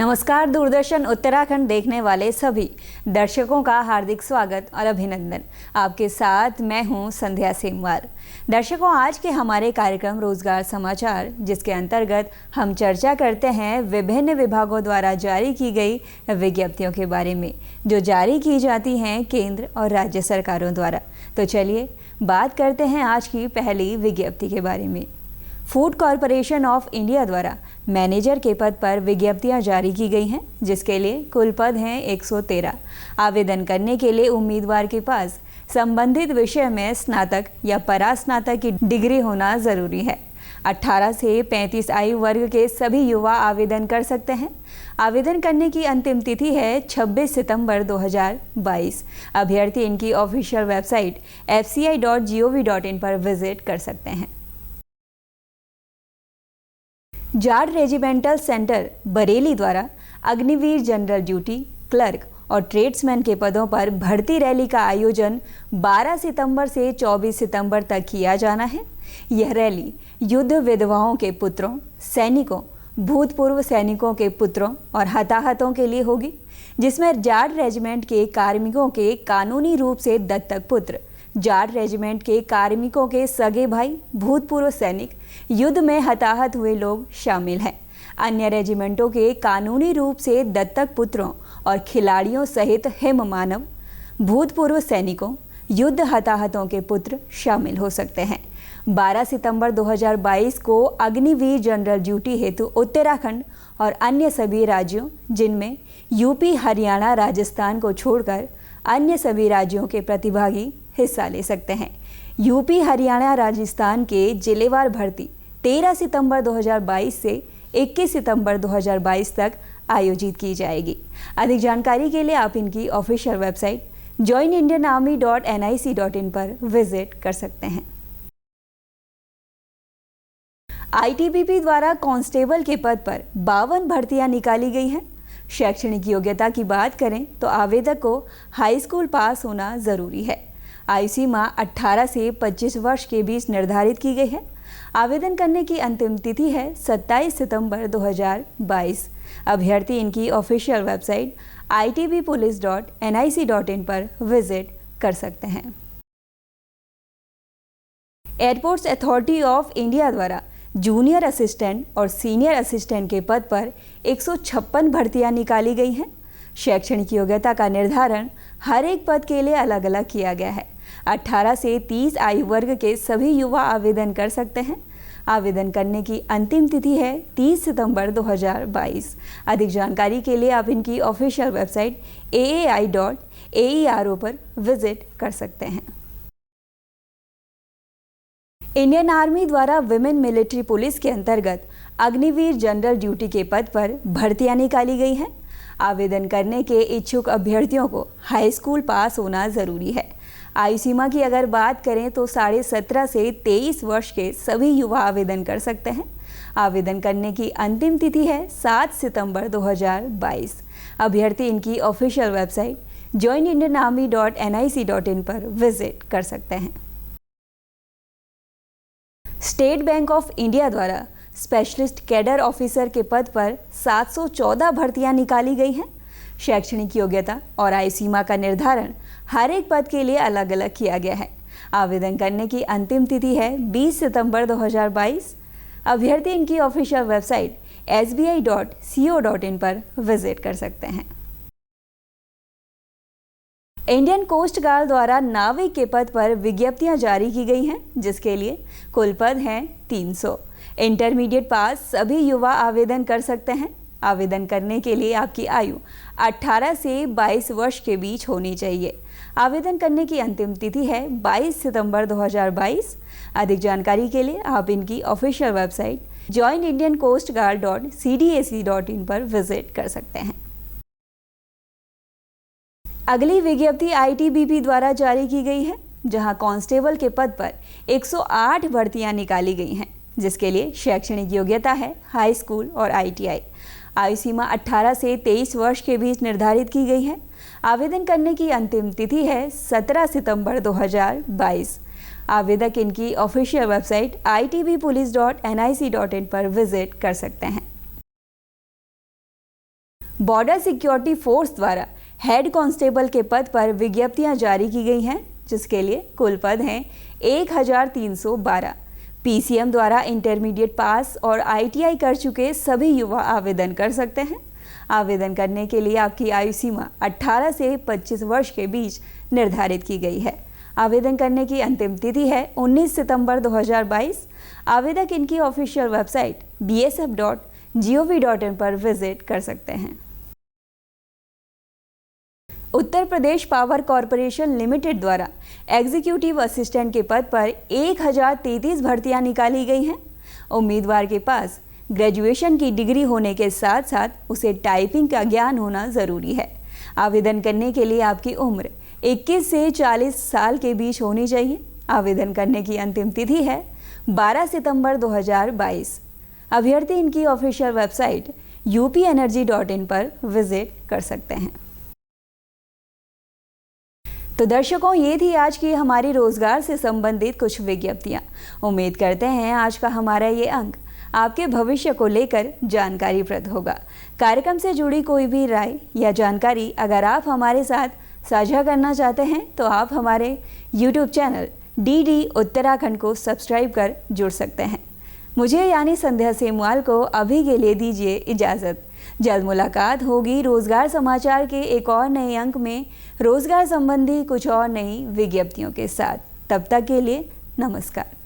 नमस्कार। दूरदर्शन उत्तराखंड देखने वाले सभी दर्शकों का हार्दिक स्वागत और अभिनंदन। आपके साथ मैं हूं संध्या सेमवार। दर्शकों, आज के हमारे कार्यक्रम रोजगार समाचार, जिसके अंतर्गत हम चर्चा करते हैं विभिन्न विभागों द्वारा जारी की गई विज्ञप्तियों के बारे में, जो जारी की जाती हैं केंद्र और राज्य सरकारों द्वारा। तो चलिए बात करते हैं आज की पहली विज्ञप्ति के बारे में। फूड कॉरपोरेशन ऑफ इंडिया द्वारा मैनेजर के पद पर विज्ञप्तियां जारी की गई हैं, जिसके लिए कुल पद हैं 113। आवेदन करने के लिए उम्मीदवार के पास संबंधित विषय में स्नातक या परास्नातक की डिग्री होना जरूरी है। 18 से 35 आयु वर्ग के सभी युवा आवेदन कर सकते हैं। आवेदन करने की अंतिम तिथि है 26 सितंबर 2022। अभ्यर्थी इनकी ऑफिशियल वेबसाइट fci.gov.in पर विजिट कर सकते हैं। जाट रेजिमेंटल सेंटर बरेली द्वारा अग्निवीर जनरल ड्यूटी, क्लर्क और ट्रेड्समैन के पदों पर भर्ती रैली का आयोजन 12 सितंबर से 24 सितंबर तक किया जाना है। यह रैली युद्ध विधवाओं के पुत्रों, सैनिकों, भूतपूर्व सैनिकों के पुत्रों और हताहतों के लिए होगी, जिसमें जाट रेजिमेंट के कार्मिकों के कानूनी रूप से दत्तक पुत्र, जाट रेजिमेंट के कार्मिकों के सगे भाई, भूतपूर्व सैनिक, युद्ध में हताहत हुए लोग शामिल हैं। अन्य रेजिमेंटों के कानूनी रूप से दत्तक पुत्रों और खिलाड़ियों सहित हिम मानव, भूतपूर्व सैनिकों, युद्ध हताहतों के पुत्र शामिल हो सकते हैं। 12 सितंबर 2022 को अग्निवीर जनरल ड्यूटी हेतु उत्तराखंड और अन्य सभी राज्यों, जिनमें यूपी, हरियाणा, राजस्थान को छोड़कर अन्य सभी राज्यों के प्रतिभागी हिस्सा ले सकते हैं। यूपी, हरियाणा, राजस्थान के जिलेवार भर्ती 13 सितंबर 2022 से 21 सितंबर 2022 तक आयोजित की जाएगी। अधिक जानकारी के लिए आप इनकी ऑफिशियल वेबसाइट joinindianarmy.nic.in पर विजिट कर सकते हैं। आईटीबीपी द्वारा कांस्टेबल के पद पर 52 भर्तियां निकाली गई हैं। शैक्षणिक योग्यता की बात करें तो आवेदक को हाई स्कूल पास होना जरूरी है। आयु सीमा 18 से 25 वर्ष के बीच निर्धारित की गई है। आवेदन करने की अंतिम तिथि है 27 सितंबर 2022। अभ्यर्थी इनकी ऑफिशियल वेबसाइट itbpolice.nic.in पर विजिट कर सकते हैं। एयरपोर्ट्स अथॉरिटी ऑफ इंडिया द्वारा जूनियर असिस्टेंट और सीनियर असिस्टेंट के पद पर 156 भर्तियां निकाली गई हैं। शैक्षणिक योग्यता का निर्धारण हर एक पद के लिए अलग अलग किया गया है। 18 से 30 आयु वर्ग के सभी युवा आवेदन कर सकते हैं। आवेदन करने की अंतिम तिथि है 30 सितंबर 2022। अधिक जानकारी के लिए आप इनकी ऑफिशियल वेबसाइट aai.aero पर विजिट कर सकते हैं। इंडियन आर्मी द्वारा विमेन मिलिट्री पुलिस के अंतर्गत अग्निवीर जनरल ड्यूटी के पद पर भर्तियां निकाली गई हैं। आवेदन करने के इच्छुक अभ्यर्थियों को हाई स्कूल पास होना जरूरी है। आयु सीमा की अगर बात करें तो 17.5 से 23 वर्ष के सभी युवा आवेदन कर सकते हैं। आवेदन करने की अंतिम तिथि है 7 सितंबर 2022। अभ्यर्थी इनकी ऑफिशियल वेबसाइट joinindianarmy.nic.in पर विजिट कर सकते हैं। स्टेट बैंक ऑफ इंडिया द्वारा स्पेशलिस्ट कैडर ऑफिसर के पद पर 714 भर्तियां निकाली गई हैं। शैक्षणिक योग्यता और आयु सीमा का निर्धारण हर एक पद के लिए अलग अलग किया गया है। आवेदन करने की अंतिम तिथि है 20 सितंबर 2022। अभ्यर्थी इनकी ऑफिशियल वेबसाइट sbi.co.in पर विजिट कर सकते हैं। इंडियन कोस्ट गार्ड द्वारा नाविक के पद पर विज्ञप्तियां जारी की गई हैं, जिसके लिए कुल पद हैं 300। इंटरमीडिएट पास सभी युवा आवेदन कर सकते हैं। आवेदन करने के लिए आपकी आयु 18 से 22 वर्ष के बीच होनी चाहिए। आवेदन करने की अंतिम तिथि है 22 सितंबर 2022। अधिक जानकारी के लिए आप इनकी ऑफिशियल वेबसाइट joinindiancoastguard.cdac.in पर विजिट कर सकते हैं। अगली विज्ञप्ति आईटीबीपी द्वारा जारी की गई है, जहां कांस्टेबल के पद पर 108 भर्तियां निकाली गई हैं, जिसके लिए शैक्षणिक योग्यता है हाई स्कूल और आईटीआई। आयु सीमा 18 से 23 वर्ष के बीच निर्धारित की गई है। आवेदन करने की अंतिम तिथि है 17 सितंबर 2022। आवेदक इनकी ऑफिशियल वेबसाइट itbpolice.nic.in पर विजिट कर सकते हैं। बॉर्डर सिक्योरिटी फोर्स द्वारा हेड कांस्टेबल के पद पर विज्ञप्तियां जारी की गई हैं, जिसके लिए कुल पद हैं 1312। पीसीएम द्वारा इंटरमीडिएट पास और आईटीआई कर चुके सभी युवा आवेदन कर सकते हैं। आवेदन करने के लिए आपकी आयु सीमा 18 से 25 वर्ष के बीच निर्धारित की गई है। आवेदन करने की अंतिम तिथि है 19 सितंबर 2022। आवेदक इनकी ऑफिशियल वेबसाइट bsf.gov.in पर विजिट कर सकते हैं। Uttar Pradesh power corporation limited द्वारा एग्जीक्यूटिव असिस्टेंट के पद पर 1033 भर्तियां निकाली गई हैं। उम्मीदवार के पास ग्रेजुएशन की डिग्री होने के साथ साथ उसे टाइपिंग का ज्ञान होना ज़रूरी है। आवेदन करने के लिए आपकी उम्र 21 से 40 साल के बीच होनी चाहिए। आवेदन करने की अंतिम तिथि है 12 सितंबर 2022। अभ्यर्थी इनकी ऑफिशियल वेबसाइट upenergy.in पर विजिट कर सकते हैं। तो दर्शकों, ये थी आज की हमारी रोजगार से संबंधित कुछ विज्ञप्तियां। उम्मीद करते हैं आज का हमारा ये अंक आपके भविष्य को लेकर जानकारीप्रद होगा। कार्यक्रम से जुड़ी कोई भी राय या जानकारी अगर आप हमारे साथ साझा करना चाहते हैं तो आप हमारे YouTube चैनल DD उत्तराखंड को सब्सक्राइब कर जुड़ सकते हैं। मुझे यानी संध्या सेमवाल को अभी के लिए दीजिए इजाज़त। जल्द मुलाकात होगी रोजगार समाचार के एक और नए अंक में रोजगार संबंधी कुछ और नई विज्ञप्तियों के साथ। तब तक के लिए नमस्कार।